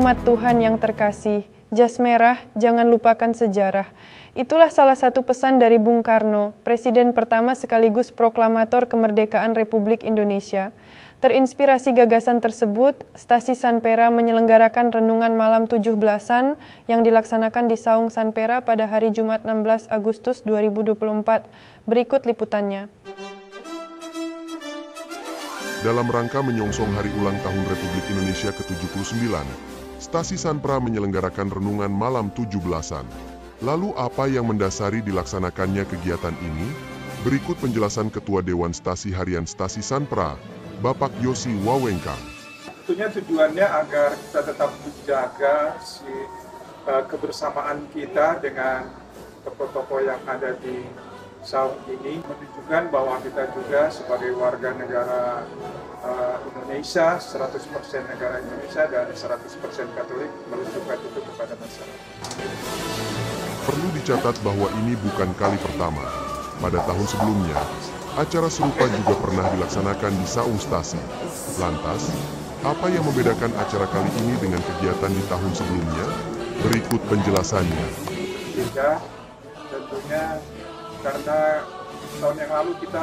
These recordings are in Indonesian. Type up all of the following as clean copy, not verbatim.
umat Tuhan yang terkasih, jas merah, jangan lupakan sejarah. Itulah salah satu pesan dari Bung Karno, Presiden pertama sekaligus proklamator kemerdekaan Republik Indonesia. Terinspirasi gagasan tersebut, Stasi Sanpera menyelenggarakan renungan malam 17-an yang dilaksanakan di Saung Sanpera pada hari Jumat 16 Agustus 2024. Berikut liputannya. Dalam rangka menyongsong Hari Ulang Tahun Republik Indonesia ke-79, Stasi Sanpera menyelenggarakan renungan malam 17-an. Lalu apa yang mendasari dilaksanakannya kegiatan ini? Berikut penjelasan Ketua Dewan Stasi Harian Stasi Sanpera, Bapak Yosi Wawengkang. Tentunya tujuannya agar kita tetap menjaga kebersamaan kita dengan tokoh-tokoh yang ada di saung ini, menunjukkan bahwa kita juga sebagai warga negara Indonesia, 100% negara Indonesia dan 100% Katolik, menunjukkan itu kepada masyarakat. Perlu dicatat bahwa ini bukan kali pertama. Pada tahun sebelumnya, acara serupa juga pernah dilaksanakan di Saung Stasi. Lantas, apa yang membedakan acara kali ini dengan kegiatan di tahun sebelumnya? Berikut penjelasannya. Beda, tentunya karena tahun yang lalu kita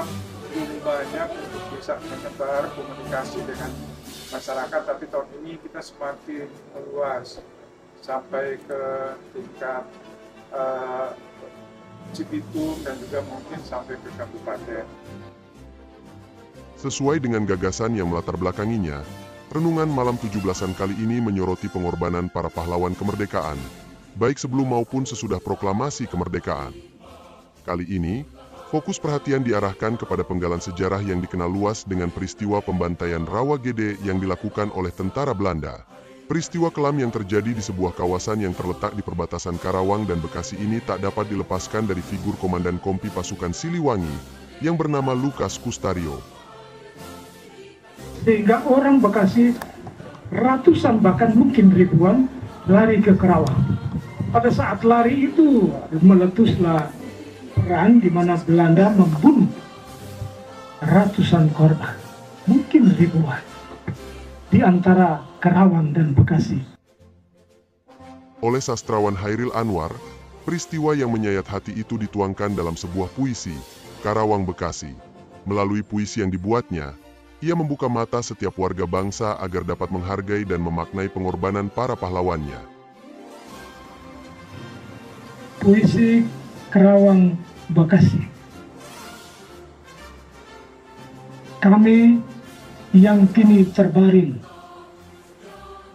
belum banyak untuk bisa menyebar komunikasi dengan masyarakat, tapi tahun ini kita semakin meluas sampai ke tingkat Cibitung dan juga mungkin sampai ke kabupaten. Sesuai dengan gagasan yang melatar belakanginya, renungan malam 17-an kali ini menyoroti pengorbanan para pahlawan kemerdekaan, baik sebelum maupun sesudah proklamasi kemerdekaan. Kali ini, fokus perhatian diarahkan kepada penggalan sejarah yang dikenal luas dengan peristiwa pembantaian Rawagede yang dilakukan oleh tentara Belanda. Peristiwa kelam yang terjadi di sebuah kawasan yang terletak di perbatasan Karawang dan Bekasi ini tak dapat dilepaskan dari figur Komandan Kompi Pasukan Siliwangi yang bernama Lukas Kustario. Sehingga orang Bekasi ratusan bahkan mungkin ribuan lari ke Karawang. Pada saat lari itu meletuslah perang di mana Belanda membunuh ratusan korban, mungkin ribuan, di antara Karawang dan Bekasi. Oleh sastrawan Hairil Anwar, peristiwa yang menyayat hati itu dituangkan dalam sebuah puisi, Karawang Bekasi. Melalui puisi yang dibuatnya, ia membuka mata setiap warga bangsa agar dapat menghargai dan memaknai pengorbanan para pahlawannya. Puisi Karawang Bekasi. Kami yang kini terbaring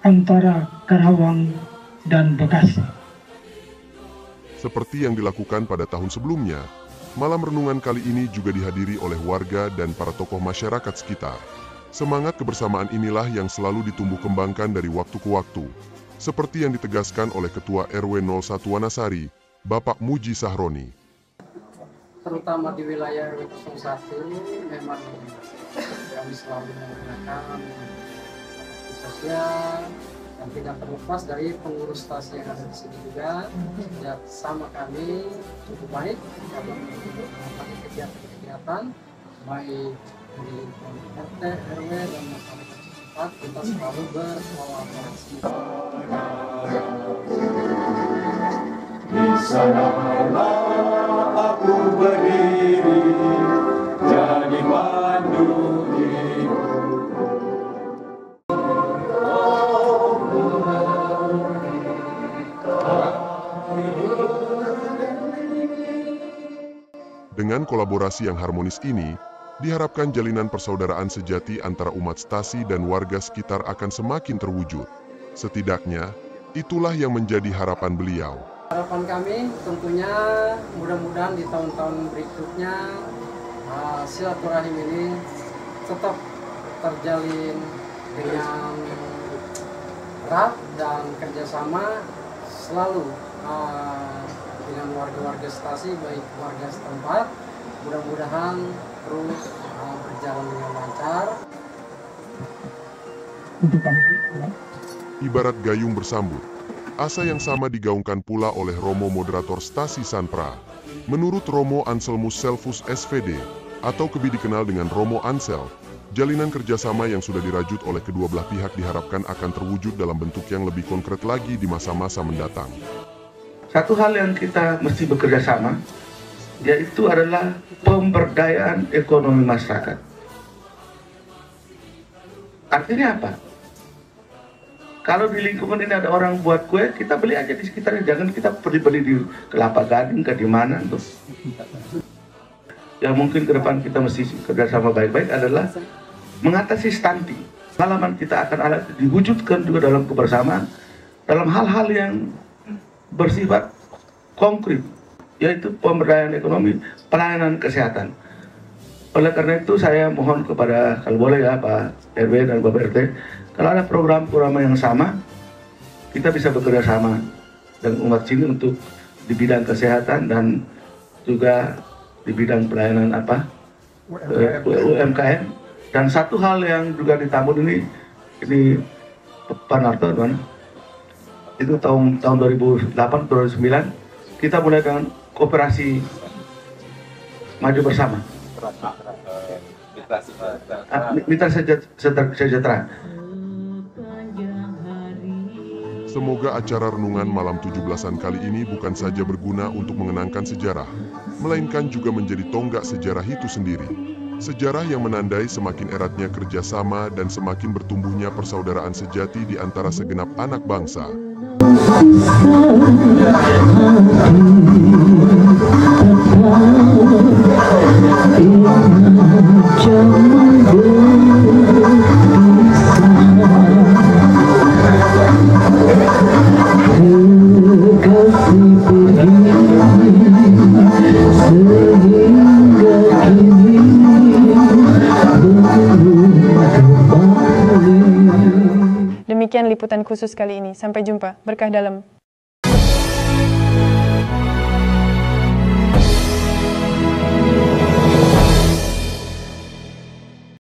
antara Karawang dan Bekasi. Seperti yang dilakukan pada tahun sebelumnya, malam renungan kali ini juga dihadiri oleh warga dan para tokoh masyarakat sekitar. Semangat kebersamaan inilah yang selalu ditumbuh kembangkan dari waktu ke waktu, seperti yang ditegaskan oleh Ketua RW 01 Wanasari, Bapak Muji Sahroni. Terutama di wilayah RW 01 memang kami selalu menggunakan sosial dan tidak terlepas dari pengurus stasi yang ada di sini juga. Ya, sama kami cukup baik dalam melakukan kegiatan-kegiatan baik di RT, RW dan masyarakat setempat. Kita selalu berkolaborasi. Di sanalah aku berdiri, jadi pandu hidupku. Dengan kolaborasi yang harmonis ini, diharapkan jalinan persaudaraan sejati antara umat Stasi dan warga sekitar akan semakin terwujud. Setidaknya, itulah yang menjadi harapan beliau. Harapan kami tentunya mudah-mudahan di tahun-tahun berikutnya silaturahim ini tetap terjalin dengan erat dan kerjasama selalu dengan warga-warga Stasi, baik warga setempat. Mudah-mudahan terus berjalan dengan lancar. Ibarat gayung bersambut, asa yang sama digaungkan pula oleh Romo moderator Stasi Sanpera. Menurut Romo Anselmus Selvus SVD, atau lebih dikenal dengan Romo Ansel, Jalinan kerjasama yang sudah dirajut oleh kedua belah pihak diharapkan akan terwujud dalam bentuk yang lebih konkret lagi di masa-masa mendatang. Satu hal yang kita mesti bekerja sama, yaitu adalah pemberdayaan ekonomi masyarakat. Artinya apa? Kalau di lingkungan ini ada orang buat kue, kita beli aja di sekitarnya. Jangan kita beli di Kelapa Gading, ke di mana tuh. Yang mungkin ke depan kita mesti kerjasama baik-baik adalah mengatasi stunting. Pengalaman kita akan ada diwujudkan juga dalam kebersamaan, dalam hal-hal yang bersifat konkret, yaitu pemberdayaan ekonomi, pelayanan kesehatan. Oleh karena itu saya mohon kepada, kalau boleh ya Pak RW dan Bapak RT, kalau ada program-program yang sama, kita bisa bekerja sama dengan umat sini untuk di bidang kesehatan dan juga di bidang pelayanan UMKM. Dan satu hal yang juga di Tambun ini Pak Narto, itu tahun 2008-2009 kita mulai dengan kooperasi maju bersama. Mitra sejahtera. Semoga acara renungan malam 17-an kali ini bukan saja berguna untuk mengenangkan sejarah, melainkan juga menjadi tonggak sejarah itu sendiri. Sejarah yang menandai semakin eratnya kerjasama dan semakin bertumbuhnya persaudaraan sejati di antara segenap anak bangsa. Demikian liputan khusus kali ini. Sampai jumpa. Berkah dalam.